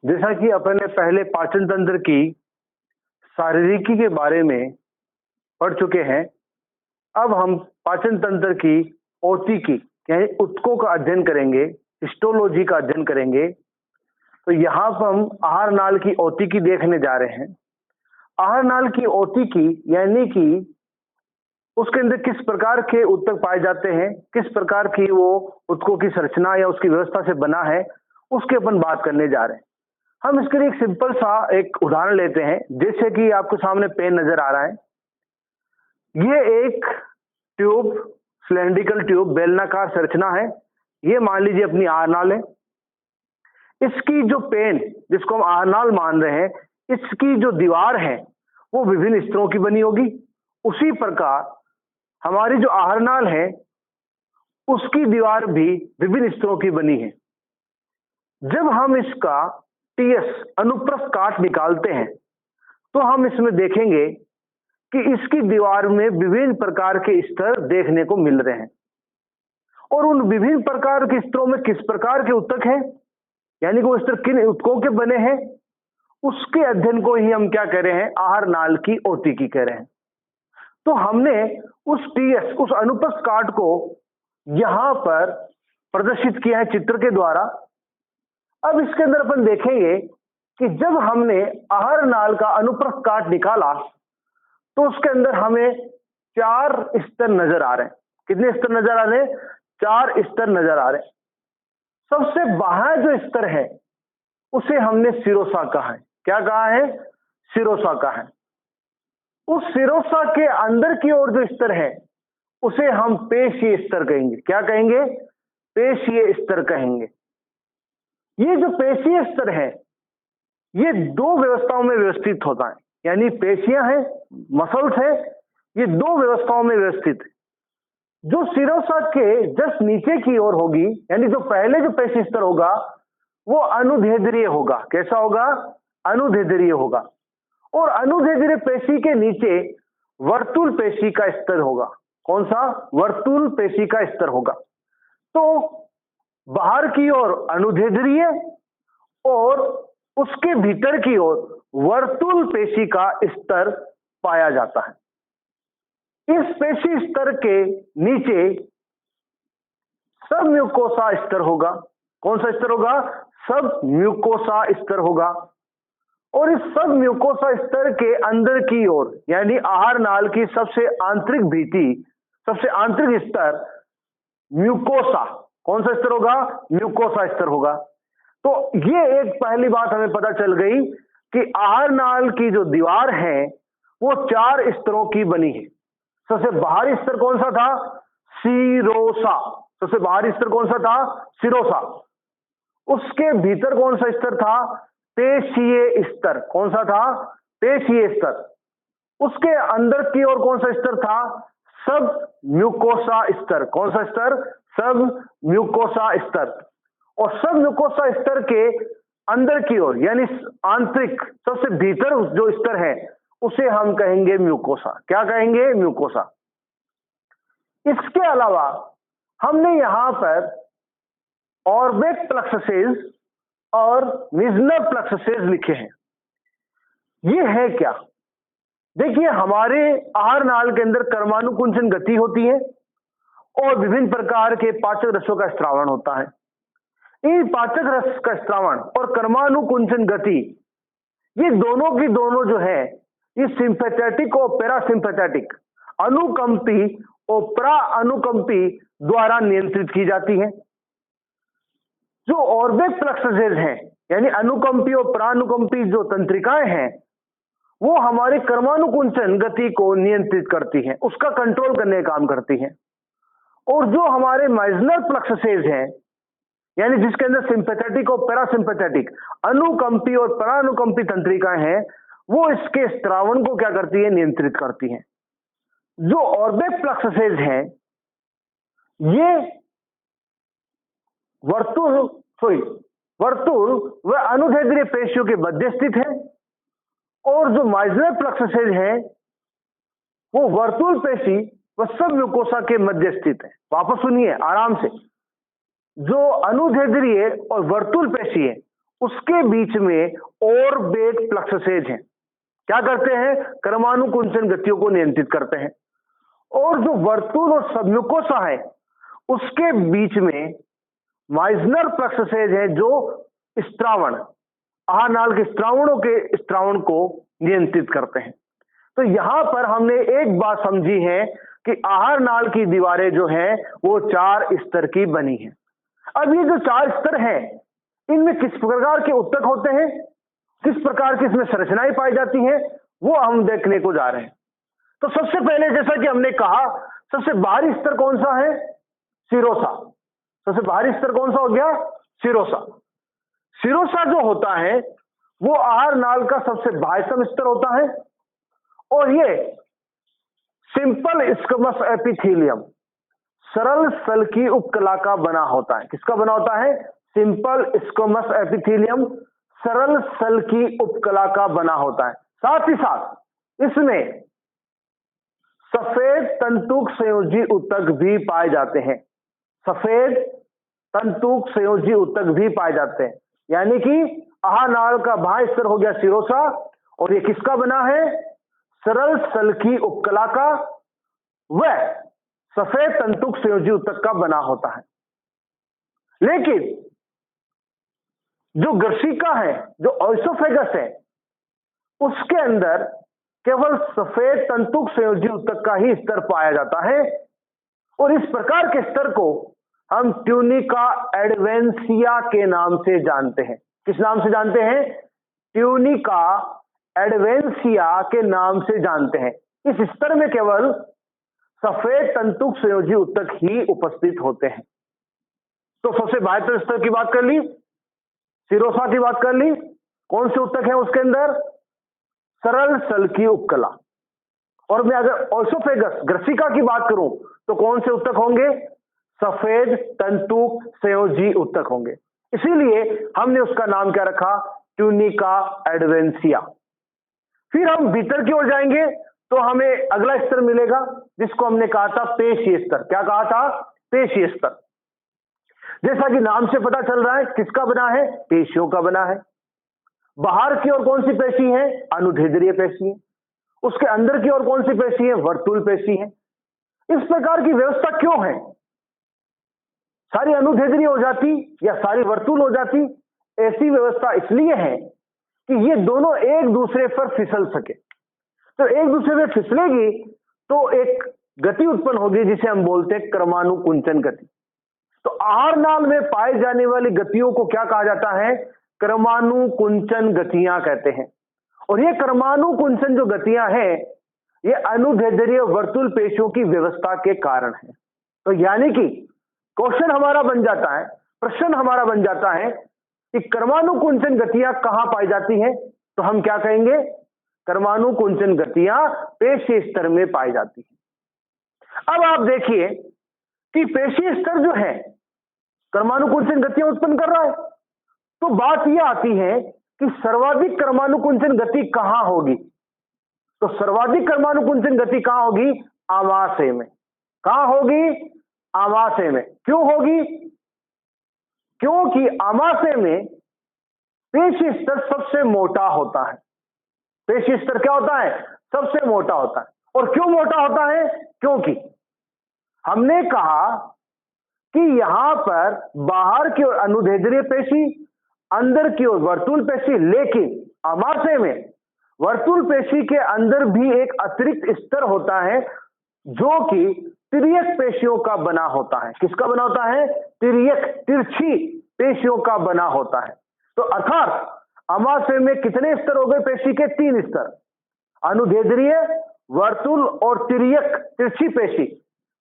जैसा कि अपन ने पहले पाचन तंत्र की शारीरिकी के बारे में पढ़ चुके हैं, अब हम पाचन तंत्र की औतिकी यानी ऊतकों का अध्ययन करेंगे, हिस्टोलॉजी का अध्ययन करेंगे। तो यहाँ पर हम आहार नाल की औतिकी देखने जा रहे हैं। आहार नाल की औतिकी यानी कि उसके अंदर किस प्रकार के ऊतक पाए जाते हैं, किस प्रकार की वो ऊतकों की संरचना या उसकी व्यवस्था से बना है, उसके अपन बात करने जा रहे हैं। हम इसके लिए एक सिंपल सा एक उदाहरण लेते हैं। जैसे कि आपके सामने पेन नजर आ रहा है, ये एक ट्यूब, सिलेंड्रिकल ट्यूब, बेलनाकार संरचना है। ये मान लीजिए अपनी आहार नाल है। इसकी जो पेन, जिसको हम आहार नाल मान रहे हैं, इसकी जो दीवार है वो विभिन्न स्तरों की बनी होगी। उसी प्रकार हमारी जो आहार नाल है उसकी दीवार भी विभिन्न स्तरों की बनी है। जब हम इसका टीएस अनुप्रस्थ काट निकालते हैं तो हम इसमें देखेंगे कि इसकी दीवार में विभिन्न प्रकार के स्तर देखने को मिल रहे हैं और उन विभिन्न प्रकार के स्तरों में किस प्रकार के ऊतक हैं, यानी कि वो स्तर किन ऊतकों के बने हैं, उसके अध्ययन को ही हम क्या कह रहे हैं, आहार नाल की औतिकी कह रहे हैं। तो हमने उस टीएस, उस अनुप्रस्थ काट को यहां पर प्रदर्शित किया है चित्र के द्वारा। अब इसके अंदर अपन देखेंगे कि जब हमने आहार नाल का अनुप्रस्थ काट निकाला तो उसके अंदर हमें 4 स्तर नजर आ रहे हैं। कितने स्तर नजर आ रहे हैं? 4 स्तर नजर आ रहे हैं। सबसे बाहर जो स्तर है उसे हमने सिरोसा कहा है। क्या कहा है? सिरोसा कहा है। उस सिरोसा के अंदर की ओर जो स्तर है उसे हम पेशीय स्तर कहेंगे। क्या कहेंगे? पेशीय स्तर कहेंगे। ये जो पेशीय स्तर है ये 2 व्यवस्थाओं में व्यवस्थित होता है, यानी पेशियां हैं, मसल्स है, ये 2 व्यवस्थाओं में व्यवस्थित है। जो सिरोसा के जस्ट नीचे की ओर होगी, यानी जो पहले जो पेशी स्तर होगा वो अनुदैर्ध्य होगा। कैसा होगा? अनुदैर्ध्य होगा। और अनुदैर्ध्य पेशी के नीचे वर्तुल पेशी का स्तर होगा। कौन सा? वर्तुल पेशी का स्तर होगा। तो बाहर की ओर अनुदैर्ध्य और उसके भीतर की ओर वर्तुल पेशी का स्तर पाया जाता है। इस पेशी स्तर के नीचे सब म्यूकोसा स्तर होगा। कौन सा स्तर होगा? सब म्यूकोसा स्तर होगा। और इस सब म्यूकोसा स्तर के अंदर की ओर, यानी आहार नाल की सबसे आंतरिक भीति, सबसे आंतरिक स्तर म्यूकोसा, कौन सा स्तर होगा? म्यूकोसा स्तर होगा। तो ये एक पहली बात हमें पता चल गई कि आहार नाल की जो दीवार है वो 4 स्तरों की बनी है। सबसे बाहरी स्तर कौन सा था? सिरोसा। सबसे बाहरी स्तर कौन सा था? सिरोसा। उसके भीतर कौन सा स्तर था? पेशीय स्तर। कौन सा था? पेशीय स्तर। उसके अंदर की ओर कौन सा स्तर था? सब म्यूकोसा स्तर। कौन सा स्तर? सब म्यूकोसा स्तर। और सब म्यूकोसा स्तर के अंदर की ओर, यानी आंतरिक सबसे भीतर जो स्तर है उसे हम कहेंगे म्यूकोसा। क्या कहेंगे? म्यूकोसा। इसके अलावा हमने यहां पर ऑर्बिक प्लक्ससेस और मिजनर प्लक्ससेस लिखे हैं। ये है क्या? देखिए, हमारे आहार नाल के अंदर कर्मानुकुंचन गति होती है और विभिन्न प्रकार के पाचक रसों का स्त्रावण होता है। इन पाचक रस का स्त्रावण और कर्मानुकुंचन गति, ये दोनों की दोनों जो है ये सिंपैथेटिक और पैरासिम्पैथेटिक, अनुकंपी और प्रा अनुकंपी द्वारा नियंत्रित की जाती है। जो ऑर्बिक प्लक्ससेस हैं, यानी अनुकंपी और प्रानुकंपी जो तंत्रिकाएं हैं, वो हमारी कर्मानुकुंचन गति को नियंत्रित करती हैं, उसका कंट्रोल करने का काम करती हैं। और जो हमारे माइजनर प्लक्ससेस हैं, यानी जिसके अंदर सिंपैथेटिक और पैरासिम्पैथेटिक, अनुकंपी और परानुकंपी तंत्रिकाएं हैं, वो इसके स्त्रावण को क्या करती है? नियंत्रित करती हैं। जो ऑर्बिक प्लक्ससेस हैं ये वर्तुल व अनुदैर्ध्य पेशियों के मध्य स्थित है और जो माइजनर प्लक्ससेस हैं वो वर्तुल पेशी व सब म्यूकोसा के मध्य स्थित है। वापस सुनिए आराम से। जो अनुदैर्ध्य और वर्तुल पेशी है उसके बीच में ऑर्बिट प्लक्सेज हैं। क्या करते हैं? परमाणु कुंचन गतियों को नियंत्रित करते हैं। और जो वर्तुल और सम्मुकोसा है उसके बीच में माइजनर प्लक्सेज है, जो स्त्रावण, आहारनाल के स्त्रावण को नियंत्रित करते हैं। तो यहां पर हमने एक बात समझी है कि आहारनाल की दीवारें जो हैं वो 4 स्तर की बनी हैं। अब ये जो 4 स्तर हैं, इनमें किस प्रकार के ऊतक होते हैं, किस प्रकार की इसमें संरचनाएं पाई जाती हैं, वो हम देखने को जा रहे हैं। तो सबसे पहले, जैसा कि हमने कहा, सबसे बाहरी स्तर कौन सा है? सिरोसा। सबसे बाहरी स्तर कौन सा हो गया? सिरोसा। सिरोसा जो होता है वो आहार नाल का सबसे बाह्यतम स्तर होता है, और ये सिंपल स्क्वमस एपिथेलियम, सरल सल की उपकला का बना होता है। किसका बना होता है? सिंपल स्क्वमस एपिथेलियम, सरल सल की उपकला का बना होता है। साथ ही साथ इसमें सफेद तंतुक संयोजी ऊतक भी पाए जाते हैं। सफेद तंतुक संयोजी ऊतक भी पाए जाते हैं, यानी कि आहारनाल का बाह्य स्तर हो गया सिरोसा, और ये किसका बना है? सरल सल की उपकला का, वह सफेद तंतुक संयोजी ऊतक का बना होता है। लेकिन जो ग्रसिका है, जो ओइसोफेगस है, उसके अंदर केवल सफेद तंतुक संयोजी ऊतक का ही स्तर पाया जाता है, और इस प्रकार के स्तर को हम ट्यूनिका एडवेंसिया के नाम से जानते हैं। किस नाम से जानते हैं? ट्यूनिका एडवेंसिया के नाम से जानते हैं। इस स्तर में केवल सफेद तंतुक संयोजी ऊतक ही उपस्थित होते हैं। तो सबसे बाह्य स्तर की बात कर ली, सिरोसा की बात कर ली, कौन से ऊतक है उसके अंदर? सरल सल की उपकला। और मैं अगर ओइसोफेगस, ग्रसिका की बात करूं तो कौन से ऊतक होंगे? सफेद तंतुक संयोजी ऊतक होंगे। इसीलिए हमने उसका नाम क्या रखा? ट्यूनिका एडवेंसिया। फिर हम भीतर की ओर जाएंगे तो हमें अगला स्तर मिलेगा, जिसको हमने कहा था पेशीय स्तर। क्या कहा था? पेशीय स्तर। जैसा कि नाम से पता चल रहा है, किसका बना है? पेशियों का बना है। बाहर की ओर कौन सी पेशी है? अनुदैर्ध्य पेशी है। उसके अंदर की ओर कौन सी पेशी है? वर्तुल पेशी है। इस प्रकार की व्यवस्था क्यों है? सारी अनुदैर्ध्य हो जाती या सारी वर्तुल हो जाती? ऐसी व्यवस्था इसलिए है कि ये दोनों एक दूसरे पर फिसल सके। तो एक दूसरे में फिसलेगी तो एक गति उत्पन्न होगी, जिसे हम बोलते हैं परमाणु कुंचन गति। तो आहार नाल में पाए जाने वाली गतियों को क्या कहा जाता है? परमाणु कुंचन गतियां कहते हैं। और ये परमाणु कुंचन जो गतियां हैं, ये अनुदैर्ध्य वर्तुल पेशियों की व्यवस्था के कारण है। तो यानी कि क्वेश्चन हमारा बन जाता है, प्रश्न हमारा बन जाता है कि परमाणु कुंचन गतियां कहां पाई जाती हैं? तो हम क्या कहेंगे? परमाणु कुंचन गतियां पेशीय स्तर में पाई जाती हैं। अब आप देखिए कि पेशीय स्तर जो है परमाणु कुंचन गतियां उत्पन्न कर रहा है, तो बात यह आती है कि सर्वाधिक परमाणु कुंचन गति कहां होगी? तो सर्वाधिक परमाणु कुंचन गति कहां होगी? आमाशय में। कहां होगी? आमाशय में। क्यों होगी? क्योंकि आमाशय में पेशीय स्तर सबसे मोटा होता है। पेशीय स्तर क्या होता है? सबसे मोटा होता है। और क्यों मोटा होता है? क्योंकि हमने कहा कि यहां पर बाहर की ओर अनुदैर्ध्य पेशी, अंदर की ओर वर्तुल पेशी, लेकिन आमाशय में वर्तुल पेशी के अंदर भी एक अतिरिक्त स्तर होता है, जो कि तिर्यक पेशियों का बना होता है। किसका बना होता है? तिर्यक, तिरछी पेशियों का बना होता है। तो अर्थात आमाशय में कितने स्तर हो गए पेशी के? 3 स्तर, अनुदैर्ध्य, वर्तुल और तिर्यक, तिरछी पेशी,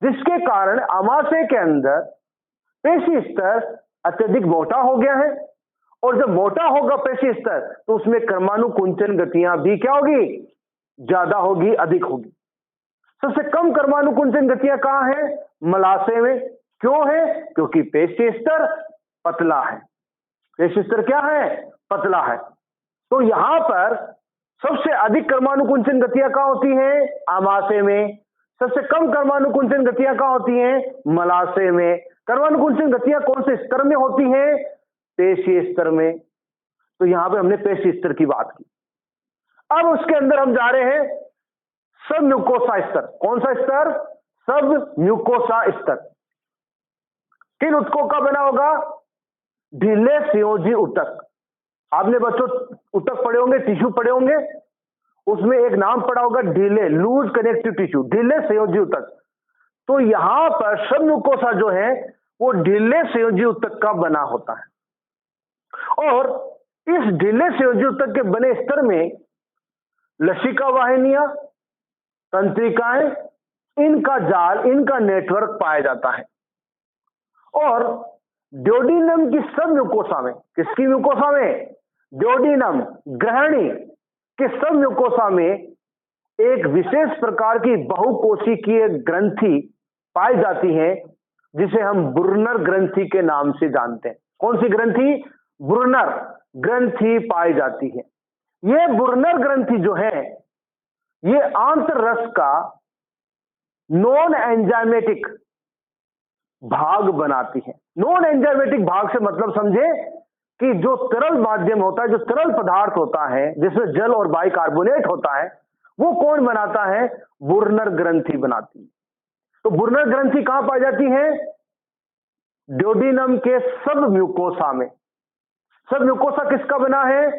जिसके कारण आमाशय के अंदर पेशी स्तर अत्यधिक मोटा हो गया है। और जब मोटा होगा पेशी स्तर, तो उसमें परमाणु कुंचन गतियां भी क्या होगी? ज्यादा होगी, अधिक होगी। सबसे कम परमाणु कुंचन गतियां कहां है? मलाशय में। क्यों है? क्योंकि पेशी स्तर पतला है। पेशी स्तर क्या है? पतला है। तो यहां पर सबसे अधिक परमाणु कुंचन गतियां कहां होती हैं? आमाशय में। सबसे कम परमाणु कुंचन गतियां कहां होती हैं? मलाशय में। परमाणु कुंचन गतियां कौन से स्तर में होती हैं? पेशीय स्तर में। तो यहां पे हमने पेशी स्तर की बात की। अब उसके अंदर हम जा रहे हैं सब म्यूकोसा स्तर। कौन सा स्तर? सब म्यूकोसा स्तर। किन ऊतकों का बना होगा? ढीले संयोजी ऊतक। आपने बच्चों ऊतक पढ़े होंगे, टिश्यू पढ़े होंगे, उसमें एक नाम पड़ा होगा ढीले, लूज कनेक्टिव टिश्यू, ढीले संयोजी ऊतक। तो यहां पर सब म्यूकोसा जो है वो ढीले संयोजी ऊतक का बना होता है। और इस ढीले संयोजी ऊतक के बने स्तर में लसिका वाहिनियां, तंत्रिकाएं, इनका जाल, इनका नेटवर्क पाया जाता है। और ड्यूोडेनम की सब म्यूकोसा में, किसकी म्यूकोसा में? ड्यूोडेनम, ग्रहणी के सब म्यूकोसा में एक विशेष प्रकार की बहुकोशिकीय ग्रंथि पाई जाती है जिसे हम बुर्नर ग्रंथि के नाम से जानते हैं। कौन सी ग्रंथि? बुर्नर ग्रंथि पाई जाती है। यह बुर्नर ग्रंथि जो है ये आंतररस का नॉन एंजाइमेटिक भाग बनाती है। नॉन एंजाइमेटिक भाग से मतलब समझे कि जो तरल माध्यम होता है, जो तरल पदार्थ होता है जिसमें जल और बाइकार्बोनेट होता है, वो कौन बनाता है? बुर्नर ग्रंथि बनाती है। तो बुर्नर ग्रंथि कहां पाई जाती है? ड्यूोडेनम के सब म्यूकोसा में। सब म्यूकोसा किसका बना है?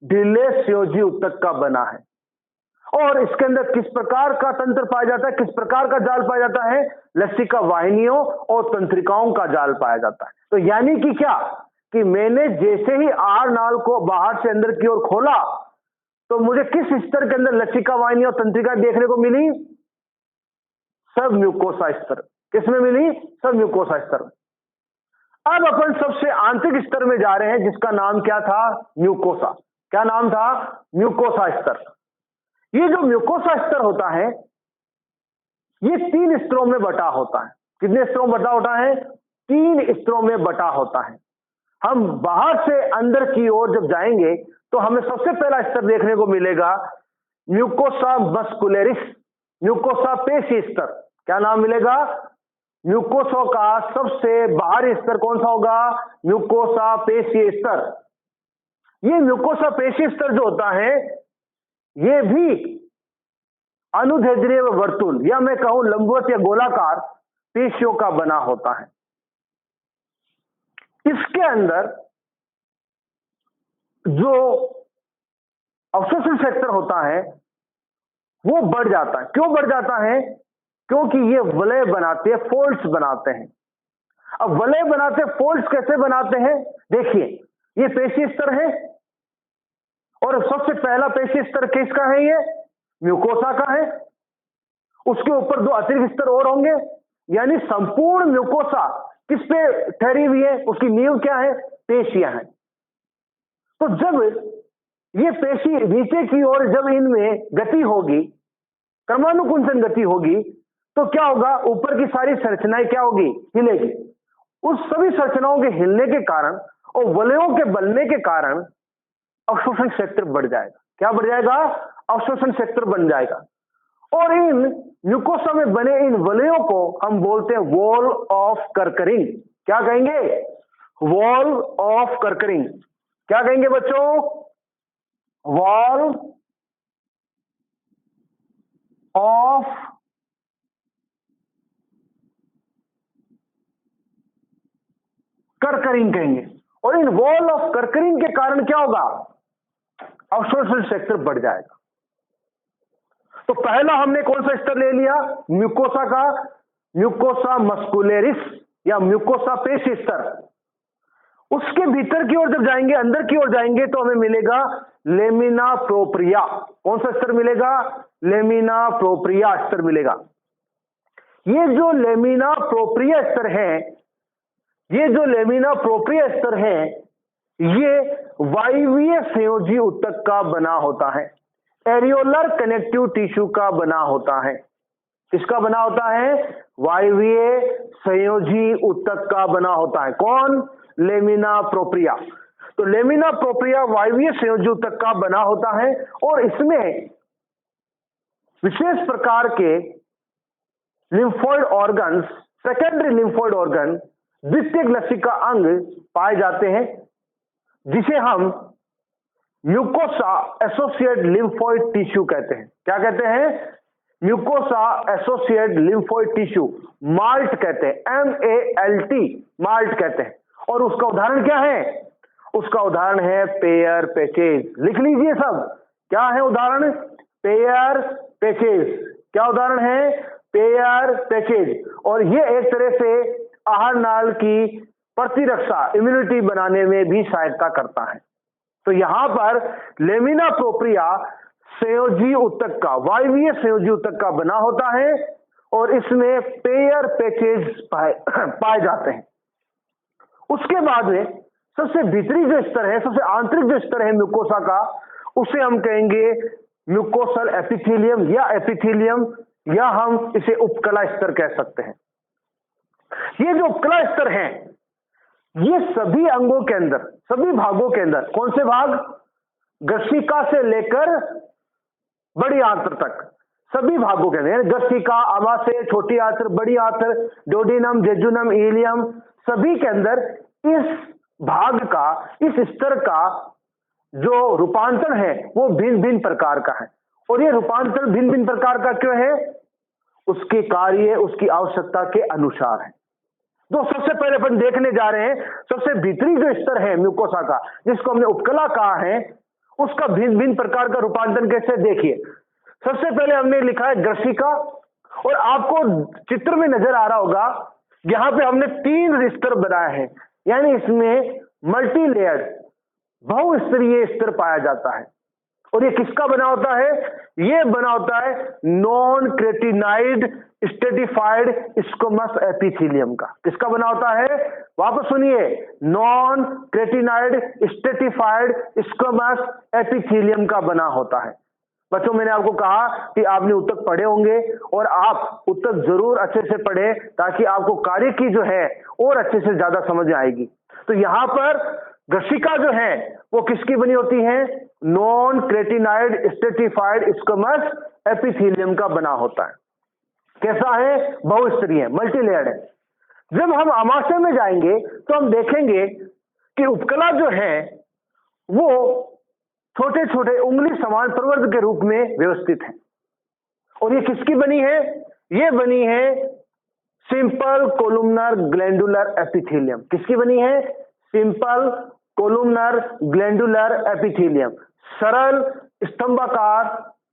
ढीले संयोजी ऊतक का बना है। और इसके अंदर किस प्रकार का तंत्र पाया जाता है, किस प्रकार का जाल पाया जाता है? लसिका वाहिनियों और तंत्रिकाओं का जाल पाया जाता है। तो यानी कि क्या कि मैंने जैसे ही आर नाल को बाहर से अंदर की ओर खोला तो मुझे किस स्तर के अंदर लसिका वाहिनी और तंत्रिका देखने को मिली? सब म्यूकोसा स्तर। किसमें मिली? सब म्यूकोसा स्तर। अब अपन सबसे आंतरिक स्तर में जा रहे हैं जिसका नाम क्या था? म्यूकोसा। क्या नाम था? म्यूकोसा स्तर। ये जो म्यूकोसा स्तर होता है ये 3 स्तरों में बटा होता है। कितने स्तरों में बटा होता है? 3 स्तरों में बटा होता है। हम बाहर से अंदर की ओर जब जाएंगे तो हमें सबसे पहला स्तर देखने को मिलेगा म्यूकोसा मस्कुलरिस, म्यूकोसा पेशी स्तर। क्या नाम मिलेगा? म्यूकोसा का सबसे बाहरी स्तर कौन सा होगा? म्यूकोसा पेशी स्तर। ये म्यूकोसा पेशी स्तर जो होता है ये भी अनुदैर्ध्य वर्तुल या मैं कहूं लंबवत या गोलाकार पेशियों का बना होता है। इसके अंदर जो अवशोषण क्षेत्र होता है वो बढ़ जाता है। क्यों बढ़ जाता है? क्योंकि ये वलय बनाते हैं, फोल्ड्स बनाते हैं। अब वलय बनाते, फोल्ड्स कैसे बनाते हैं? देखिए, ये पेशी स्तर है और सबसे पहला पेशी स्तर किसका है? ये म्यूकोसा का है। उसके ऊपर 2 अतिरिक्त स्तर और होंगे, यानी संपूर्ण म्यूकोसा किस पे ठहरी हुई है? उसकी नींव क्या है? पेशियां हैं। तो जब ये पेशी नीचे की ओर जब इनमें गति होगी, क्रमानुकुंसन गति होगी, तो क्या होगा? ऊपर की सारी संरचनाएं क्या होगी? हिलेगी। उस सभी संरचनाओं के हिलने के कारण और वलयों के बनने के कारण अवशोषण क्षेत्र बढ़ जाएगा। क्या बढ़ जाएगा? अवशोषण क्षेत्र बन जाएगा। और इन म्यूकोसा में बने इन वलयों को हम बोलते हैं वॉल ऑफ कर्करिंग। क्या कहेंगे? Wall of Kerckring. क्या कहेंगे बच्चों? वॉल ऑफ कर्करिंग कहेंगे। और इन वॉल ऑफ कर्करिंग के कारण क्या होगा? अवशोषण क्षेत्र बढ़ जाएगा। तो पहला हमने कौन सा स्तर ले लिया? म्यूकोसा का, म्यूकोसा मस्कुलरिस या म्यूकोसा पेशी स्तर। उसके भीतर की ओर जब जाएंगे, अंदर की ओर जाएंगे, तो हमें मिलेगा लेमिना प्रोप्रिया। कौन सा स्तर मिलेगा? लेमिना प्रोप्रिया स्तर मिलेगा। ये जो लेमिना प्रोप्रिया स्तर है, ये जो लेमिना प्रोप्रिया स्तर है, ये वायवीय संयोजी ऊतक का बना होता है, एरियोलर कनेक्टिव टिश्यू का बना होता है। किसका बना होता है? वायवीय संयोजी ऊतक का बना होता है। कौन? Lamina propria. तो लेमिना प्रोप्रिया वायवीय संयोजी ऊतक का बना होता है और इसमें विशेष प्रकार के lymphoid organs, secondary lymphoid organ, द्वितीयक लसिका अंग पाए जाते हैं जिसे हम म्यूकोसा एसोसिएट लिम्फोइड टिश्यू कहते हैं। क्या कहते हैं? Mucosa associate lymphoid tissue, malt कहते हैं, MALT, माल्ट कहते हैं। और उसका उदाहरण क्या है? उसका उदाहरण है पेयर पैचेज। लिख लीजिए सब, क्या है उदाहरण? Pair patches. क्या उदाहरण है? Pair patches. और ये एक तरह से आहार नाल की प्रतिरक्षा, इम्यूनिटी बनाने में भी सहायता करता है। तो यहां पर लेमिना प्रोप्रिया संयोजी ऊतक का, वायवीय संयोजी ऊतक का बना होता है और इसमें पेयर पैचेज पाए जाते हैं। उसके बाद में सबसे भीतरी जो स्तर है, सबसे आंतरिक जो स्तर है म्यूकोसा का, उसे हम कहेंगे म्यूकोसल एपिथेलियम या एपिथेलियम, या हम इसे उपकला स्तर कह सकते हैं। ये जो उपकला स्तर है, ये सभी अंगों के अंदर, सभी भागों के अंदर, कौन से भाग? गशिका से लेकर बड़ी आंत्र तक, सभी भागों के अंदर, गशिका, आमाशय, छोटी आंत्र, बड़ी आंत्र, डोडिनम, जेजुनम, इलियम, सभी के अंदर इस भाग का, इस स्तर का जो रूपांतरण है वो भिन्न भिन्न प्रकार का है। और ये रूपांतरण भिन्न भिन्न प्रकार का क्यों है? उसके कार्य, उसकी आवश्यकता के अनुसार है। तो सबसे पहले अपन देखने जा रहे हैं सबसे भीतरी जो स्तर है म्यूकोसा का, जिसको हमने उपकला कहा है, उसका भिन्न भिन्न प्रकार का रूपांतरण कैसे? देखिए, सबसे पहले हमने लिखा है गशिका, और आपको चित्र में नजर आ रहा होगा यहां पे हमने 3 स्तर बनाए हैं, यानी इसमें मल्टी लेयर्ड, बहुस्तरीय स्तर पाया जाता है। और ये किसका बना होता है? ये बना होता है नॉन क्रेटिनाइड स्ट्रेटिफाइड स्क्वैमस एपिथेलियम का। किसका बना होता है? वापस सुनिए, नॉन क्रेटिनाइड स्ट्रेटिफाइड स्क्वैमस एपिथेलियम का बना होता है। बच्चों, मैंने आपको कहा कि आपने ऊतक पढ़े होंगे, और आप ऊतक जरूर अच्छे से पढ़े ताकि आपको कार्य की जो है और अच्छे से ज्यादा समझ आएगी। तो यहां पर गशिका जो है वो किसकी बनी होती है? नॉन क्रेटिनाइड स्ट्रेटिफाइड स्क्वैमस एपिथेलियम का बना होता है। कैसा है? बहुस्तरीय, मल्टी लेयर्ड है। जब हम आमाशय में जाएंगे तो हम देखेंगे कि उपकला जो है वो छोटे छोटे उंगली समान प्रवर्ध के रूप में व्यवस्थित है। और ये किसकी बनी है? ये बनी है सिंपल कोलुमनर ग्लैंडुलर एपिथेलियम। किसकी बनी है? सिंपल कोलुमनर ग्लैंडुलर एपिथेलियम, सरल स्तंभाकार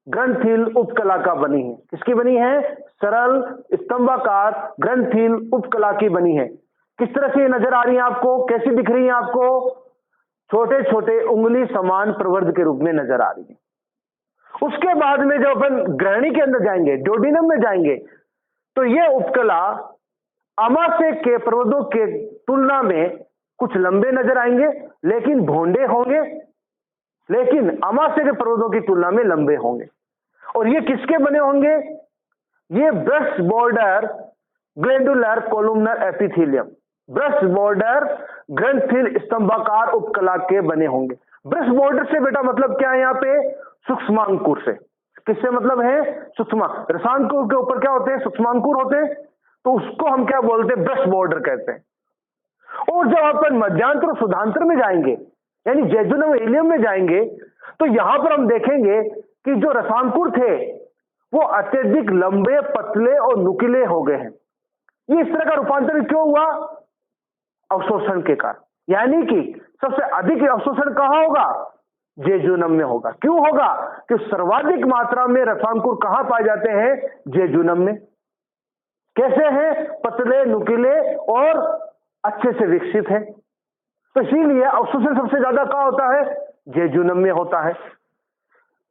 ग्रंथिल उपकला का बनी है। किसकी बनी है? सरल स्तंभाकार ग्रंथिल उपकला की बनी है। किस तरह से नजर आ रही है आपको? कैसी दिख रही है आपको? छोटे छोटे उंगली समान प्रवर्ध के रूप में नजर आ रही है। उसके बाद में जब अपन ग्रहणी के अंदर जाएंगे, डोडिनम में जाएंगे, तो ये उपकला आमाशय के प्रवर्धों के तुलना में कुछ लंबे नजर आएंगे, लेकिन भोंडे होंगे, लेकिन आमाशय के प्रवर्धों की तुलना में लंबे होंगे। और ये किसके बने होंगे? ये brush border glandular columnar epithelium, brush border ग्रंथिल स्तंभाकार उपकला के बने होंगे। ब्रश बॉर्डर से बेटा मतलब क्या है? यहाँ पे सूक्ष्मांकुर से। किससे मतलब है? सूक्ष्म रसांकुर के ऊपर क्या होते हैं? सूक्ष्मांकुर होते हैं। तो उसको हम क्या बोलते हैं? ब्रश बॉर्डर कहते हैं। और जब अपन मध्यांतर और सुधांतर में जाएंगे, यानी जेजुनम इलियम में जाएंगे, तो यहां पर हम देखेंगे कि जो रसांकुर थे वो अत्यधिक लंबे, पतले और नुकीले हो गए हैं। ये इस तरह का रूपांतरण क्यों हुआ? अवशोषण के कारण। यानी कि सबसे अधिक अवशोषण कहां होगा? जेजुनम में होगा। क्यों होगा? कि सर्वाधिक मात्रा में रसांकुर कहां पाए जाते हैं? जेजुनम में। कैसे हैं? पतले, नुकीले और अच्छे से विकसित है। तो इसीलिए अवशोषण सबसे ज्यादा कहां होता है? जेजुनम में होता है।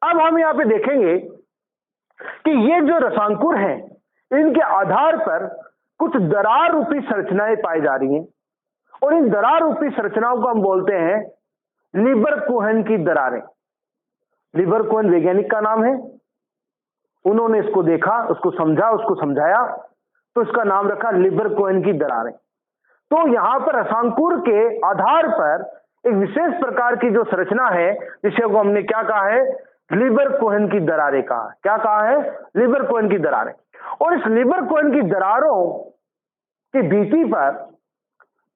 अब हम यहां पे देखेंगे कि ये जो रसांकुर हैं, इनके आधार पर कुछ दरार रूपी संरचनाएं पाई जा रही हैं, और इन दरार रूपी संरचनाओं को हम बोलते हैं लिबर कोहेन की दरारें। लिबर कोहेन वैज्ञानिक का नाम है। उन्होंने इसको देखा, उसको समझा, उसको समझाया, तो इसका नाम रखा लिबर कोहेन की दरारें। तो यहां पर रसांकुर के आधार पर एक विशेष प्रकार की जो संरचना है, जिसे को हमने क्या कहा है? लिबर कोहेन की दरारें कहा। क्या कहा है? लिबर कोहेन की दरारें। और इस लिबर कोहेन की दरारों की भीति पर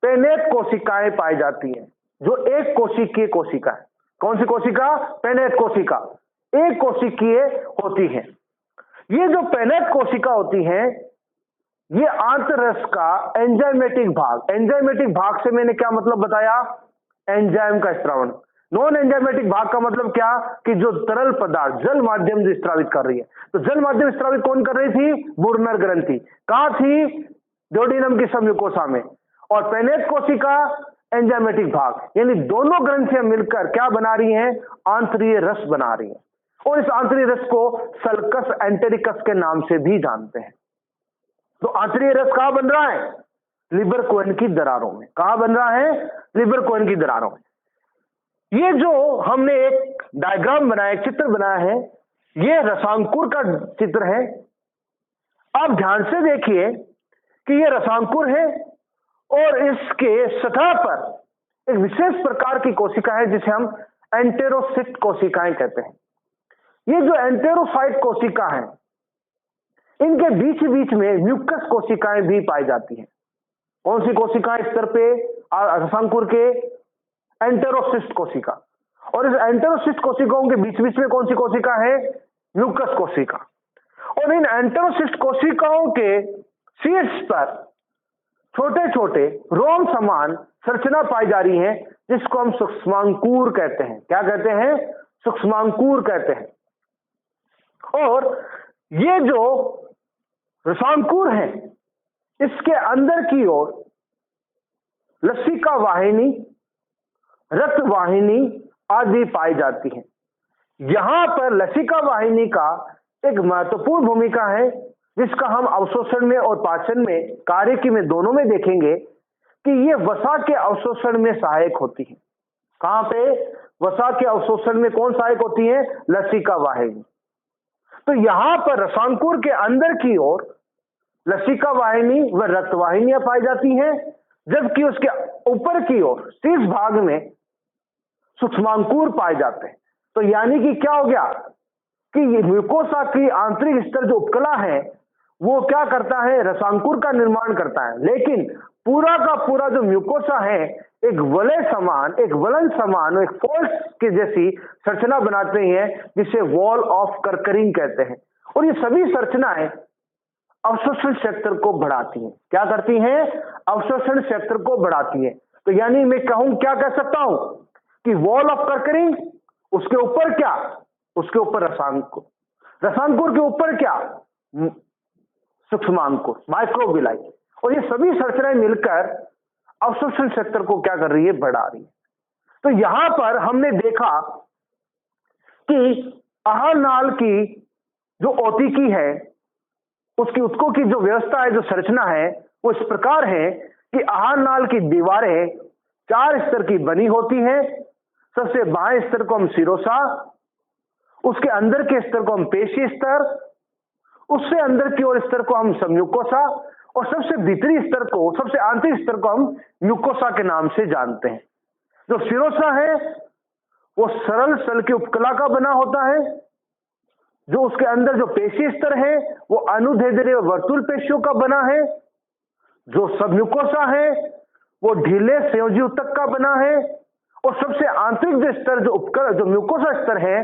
पेनेट कोशिकाएं पाई जाती हैं, जो एक कोशिकीय कोशिका है। कौन सी कोशिका? पेनेट कोशिका, एक कोशिकीय होती है। ये जो पेनेट कोशिका होती है, ये आंतररस का एंजाइमेटिक भाग, एंजाइमेटिक भाग से मैंने क्या मतलब बताया? एंजाइम का स्त्रावण। नॉन एंजाइमेटिक भाग का मतलब क्या? कि जो तरल पदार्थ जल माध्यम जो स्त्रावित कर रही है। तो जल माध्यम स्त्रावित कौन कर रही थी? बुर्नर ग्रंथि। कहां थी? ड्यूोडेनम की सबम्यूकोसा में। और पेनेट कोशिका एंजाइमेटिक भाग, यानी दोनों ग्रंथियां मिलकर क्या बना रही हैं? आंतरीय रस बना रही हैं। और इस आंतरीय रस को सल्कस एंटेरिकस के नाम से भी जानते हैं। तो आंतरीय रस कहां बन रहा है? लिबर कोहेन की दरारों में। कहां बन रहा है? लिबर कोहेन की दरारों में। ये जो हमने एक डायग्राम बनाया, एक चित्र बनाया है, ये रसांकुर का चित्र है। आप ध्यान से देखिए कि ये रसांकुर है और इसके सतह पर एक विशेष प्रकार की कोशिका है जिसे हम एंटेरोसिस्ट कोशिकाएं कहते हैं। ये जो एंटेरोसाइट कोशिका है, इनके बीच बीच में म्यूकस कोशिकाएं भी पाई जाती हैं। कौन सी कोशिकाएं स्तर पे? रसांकुर के एंटेरोसिस्ट कोशिका। और इस एंटेरोसिस्ट कोशिकाओं के बीच बीच में कौन सी कोशिका है? म्यूकस कोशिका। और इन एंटेरोसिस्ट कोशिकाओं के शीर्ष पर छोटे छोटे रोम समान संरचना पाई जा रही है, जिसको हम सूक्ष्मांकुर कहते हैं। क्या कहते हैं? सूक्ष्मांकुर कहते हैं। और ये जो रसांकुर है, इसके अंदर की ओर लसिका वाहिनी, रक्त वाहिनी आदि पाई जाती है। यहां पर लसिका वाहिनी का एक महत्वपूर्ण भूमिका है, जिसका हम अवशोषण में और पाचन में, कार्यकी में, दोनों में देखेंगे कि ये वसा के अवशोषण में सहायक होती है। कहां पे? वसा के अवशोषण में कौन सहायक होती है? लसिका वाहिनी। तो यहां पर रसांकुर के अंदर की ओर लसिका वाहिनी व रक्त वाहिनियां पाई जाती हैं, जबकि उसके ऊपर की ओर शीर्ष भाग में सूक्ष्मांकुर पाए जाते हैं। तो यानी कि क्या हो गया कि ये म्यूकोसा की आंतरिक स्तर जो उपकला है, वो क्या करता है? रसांकुर का निर्माण करता है। लेकिन पूरा का पूरा जो म्यूकोसा है, एक वलय समान, एक वलन समान, एक फोल्ड के जैसी संरचना बनाते हैं, जिसे वॉल ऑफ कर्करिंग कहते हैं। और ये सभी संरचनाएं अवशोषण क्षेत्र को बढ़ाती हैं। क्या करती हैं? अवशोषण क्षेत्र को बढ़ाती है। तो यानी मैं कहूं, क्या कह सकता हूं कि वॉल ऑफ कर्करिंग, उसके ऊपर क्या? उसके ऊपर रसांकुर, रसांकुर के ऊपर क्या? सूक्ष्मांकुर, माइक्रोविलाई। और ये सभी संरचनाएं मिलकर अवशोषण क्षेत्र को क्या कर रही है? बढ़ा रही है। तो यहां पर हमने देखा कि आहार नाल की जो ओतिकी है, उसकी उत्कों की जो व्यवस्था है, जो संरचना है, वो इस प्रकार है कि आहार नाल की दीवारें 4 स्तर की बनी होती हैं। सबसे बाएं स्तर को हम सिरोसा, उसके अंदर के स्तर को हम पेशी स्तर, उससे अंदर की ओर स्तर को हम सम्यूकोसा, और सबसे भीतरी स्तर को, सबसे आंतरिक स्तर को हम म्यूकोसा के नाम से जानते हैं। जो सिरोसा है वो सरल सल के उपकला का बना होता है। जो उसके अंदर जो पेशी स्तर है वो अनुदैर्ध्य वर्तुल पेशियों का बना है। जो सबम्यूकोसा है वो ढीले संयोजी ऊतक का बना है। और सबसे आंतरिक जो स्तर, जो उपकला, जो म्यूकोसा स्तर है,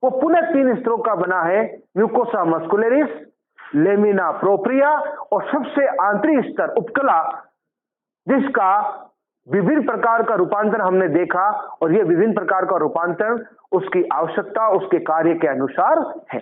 वो पुनः 3 स्तरों का बना है। म्यूकोसा मस्कुलरिस, लेमिना प्रोप्रिया, और सबसे आंतरिक स्तर उपकला, जिसका विभिन्न प्रकार का रूपांतरण हमने देखा। और यह विभिन्न प्रकार का रूपांतरण उसकी आवश्यकता, उसके कार्य के अनुसार है।